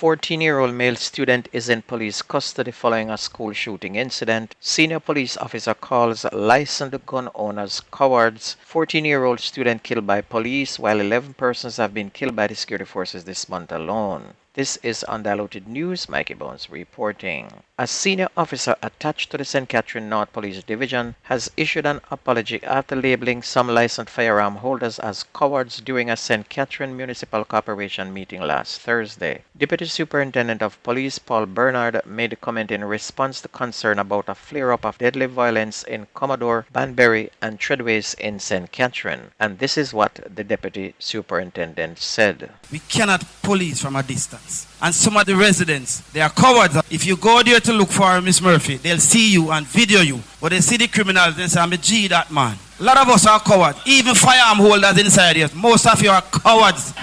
14-year-old male student is in police custody following a school shooting incident. Senior police officer calls licensed gun owners cowards. 14-year-old student killed by police, while 11 persons have been killed by the security forces this month alone. This is Undiluted News. Mikey Bones reporting. A senior officer attached to the St. Catherine North Police Division has issued an apology after labeling some licensed firearm holders as cowards during a St. Catherine Municipal Corporation meeting last Thursday. Deputy Superintendent of Police Paul Bernard made a comment in response to concern about a flare-up of deadly violence in Commodore, Banbury, and Treadways in St. Catherine. And this is what the Deputy Superintendent said. We cannot police from a distance. And some of the residents, they are cowards. If you go there to look for Miss Murphy, they'll see you and video you. But they see the criminals and say, I'm a G, that man. A lot of us are cowards. Even firearm holders inside here. Most of you are cowards.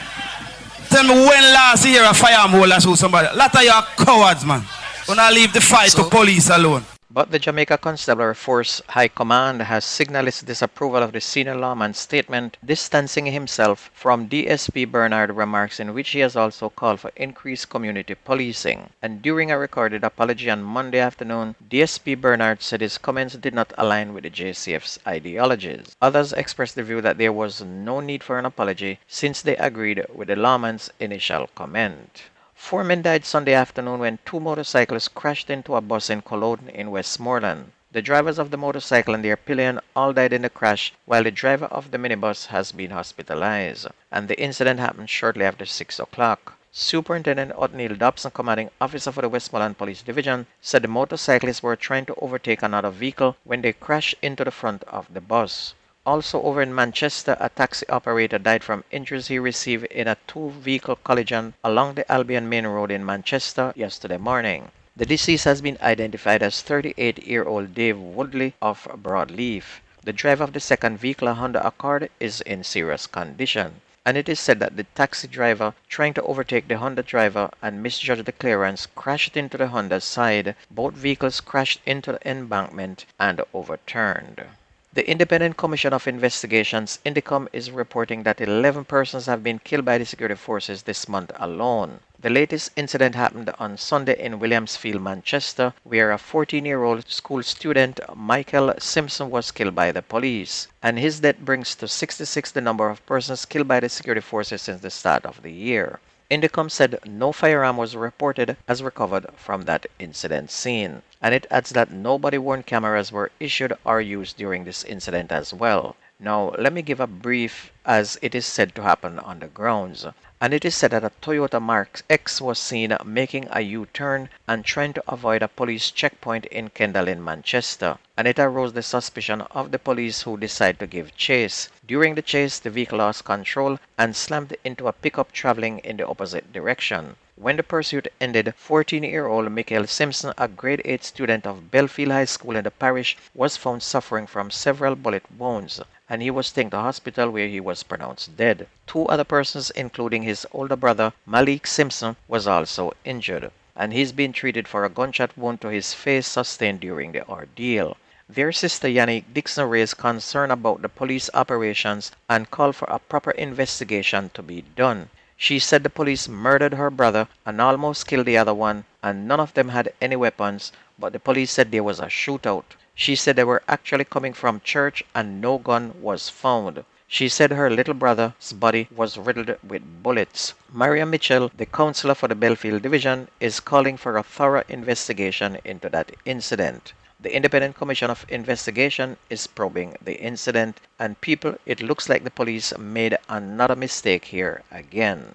Tell me when last year a firearm holder shoot somebody. A lot of you are cowards, man. When I leave the fight to police alone. But the Jamaica Constabulary Force High Command has signaled its disapproval of the senior lawman's statement, distancing himself from DSP Bernard's remarks, in which he has also called for increased community policing. And during a recorded apology on Monday afternoon, DSP Bernard said his comments did not align with the JCF's ideologies. Others expressed the view that there was no need for an apology since they agreed with the lawman's initial comment. 4 men died Sunday afternoon when 2 motorcyclists crashed into a bus in Cologne in Westmoreland. The drivers of the motorcycle and their pillion all died in the crash, while the driver of the minibus has been hospitalized. And the incident happened shortly after 6 o'clock. Superintendent Othniel Dobson, commanding officer for the Westmoreland Police Division, said the motorcyclists were trying to overtake another vehicle when they crashed into the front of the bus. Also over in Manchester, a taxi operator died from injuries he received in a 2-vehicle collision along the Albion Main Road in Manchester yesterday morning. The deceased has been identified as 38-year-old Dave Woodley of Broadleaf. The driver of the second vehicle, a Honda Accord, is in serious condition. And it is said that the taxi driver, trying to overtake the Honda driver and misjudged the clearance, crashed into the Honda's side. Both vehicles crashed into the embankment and overturned. The Independent Commission of Investigations, INDECOM, is reporting that 11 persons have been killed by the security forces this month alone. The latest incident happened on Sunday in Williamsfield, Manchester, where a 14-year-old school student, Michael Simpson, was killed by the police. And his death brings to 66 the number of persons killed by the security forces since the start of the year. Indicom said no firearm was reported as recovered from that incident scene. And it adds that no body-worn cameras were issued or used during this incident as well. Now, let me give a brief as it is said to happen on the grounds. And it is said that a Toyota Mark X was seen making a U-turn and trying to avoid a police checkpoint in Kendal in Manchester. And it arose the suspicion of the police, who decided to give chase. During the chase, the vehicle lost control and slammed into a pickup traveling in the opposite direction. When the pursuit ended, 14-year-old Michael Simpson, a grade 8 student of Belfield High School in the parish, was found suffering from several bullet wounds, and he was taken to hospital where he was pronounced dead. 2 other persons, including his older brother Malik Simpson, was also injured, and he's been treated for a gunshot wound to his face sustained during the ordeal. Their sister Yannick Dixon raised concern about the police operations and called for a proper investigation to be done. She said the police murdered her brother and almost killed the other one, and none of them had any weapons, but the police said there was a shootout. She said they were actually coming from church and no gun was found. She said her little brother's body was riddled with bullets. Maria Mitchell, the councillor for the Belfield Division, is calling for a thorough investigation into that incident. The Independent Commission of Investigation is probing the incident, and people, it looks like the police made another mistake here again.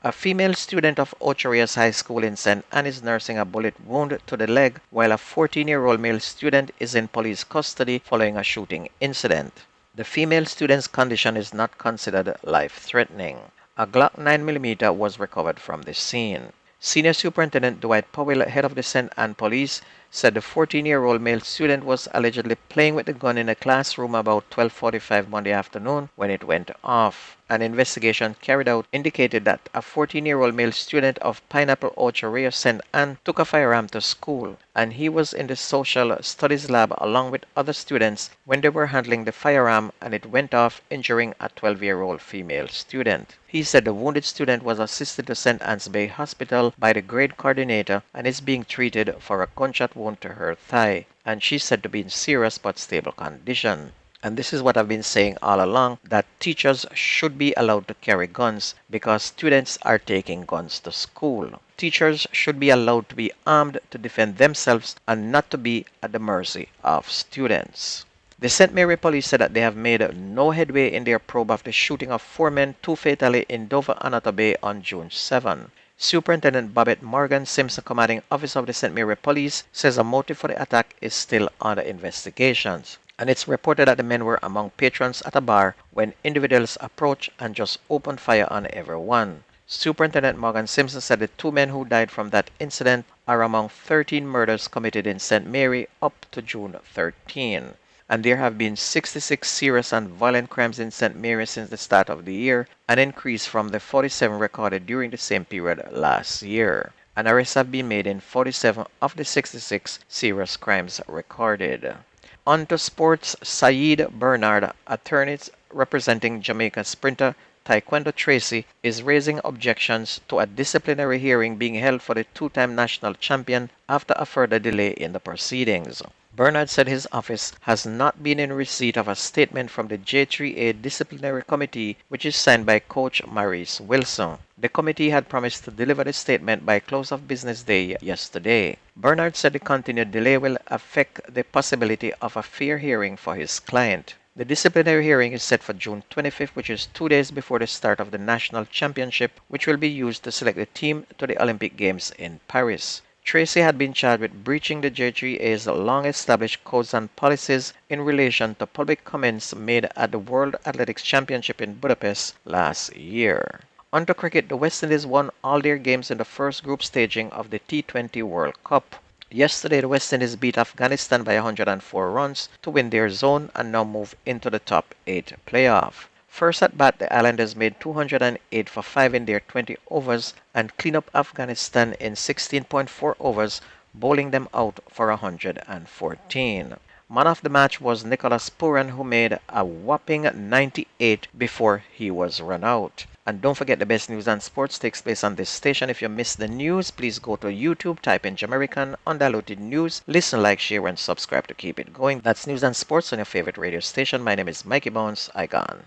A female student of Ocho Rios High School in St. Anne is nursing a bullet wound to the leg, while a 14-year-old male student is in police custody following a shooting incident. The female student's condition is not considered life-threatening. A Glock 9mm was recovered from the scene. Senior Superintendent Dwight Powell, head of the St. Anne Police, said the 14-year-old male student was allegedly playing with the gun in a classroom about 12:45 Monday afternoon when it went off. An investigation carried out indicated that a 14-year-old male student of Pineapple Orchard, St. Anne, took a firearm to school, and he was in the social studies lab along with other students when they were handling the firearm and it went off, injuring a 12-year-old female student. He said the wounded student was assisted to St. Anne's Bay Hospital by the grade coordinator and is being treated for a gunshot wound to her thigh, and she's said to be in serious but stable condition. And this is what I've been saying all along, that teachers should be allowed to carry guns because students are taking guns to school. Teachers should be allowed to be armed to defend themselves and not to be at the mercy of students. The St. Mary police said that they have made no headway in their probe of the shooting of 4 men, 2 fatally in Dover, Anata Bay on June 7. Superintendent Babette Morgan Simpson, commanding officer of the St. Mary Police, says a motive for the attack is still under investigations. And it's reported that the men were among patrons at a bar when individuals approached and just opened fire on everyone. Superintendent Morgan Simpson said the 2 men who died from that incident are among 13 murders committed in St. Mary up to June 13. And there have been 66 serious and violent crimes in St. Mary since the start of the year, an increase from the 47 recorded during the same period last year. And arrests have been made in 47 of the 66 serious crimes recorded. On to sports. Saeed Bernard, attorneys representing Jamaica sprinter Taekwondo Tracy, is raising objections to a disciplinary hearing being held for the 2-time national champion after a further delay in the proceedings. Bernard said his office has not been in receipt of a statement from the J3A Disciplinary Committee, which is signed by Coach Maurice Wilson. The committee had promised to deliver the statement by close of business day yesterday. Bernard said the continued delay will affect the possibility of a fair hearing for his client. The disciplinary hearing is set for June 25th, which is 2 days before the start of the national championship, which will be used to select the team to the Olympic Games in Paris. Tracy had been charged with breaching the J3A's long-established codes and policies in relation to public comments made at the World Athletics Championship in Budapest last year. On to cricket, the West Indies won all their games in the first group staging of the T20 World Cup. Yesterday, the West Indies beat Afghanistan by 104 runs to win their zone and now move into the top 8 playoff. First at bat, the Islanders made 208 for 5 in their 20 overs and cleaned up Afghanistan in 16.4 overs, bowling them out for 114. Man of the match was Nicholas Pooran, who made a whopping 98 before he was run out. And don't forget, the best news and sports takes place on this station. If you missed the news, please go to YouTube, type in Jamerican Undiluted News, listen, like, share, and subscribe to keep it going. That's news and sports on your favorite radio station. My name is Mikey Bones. I gone.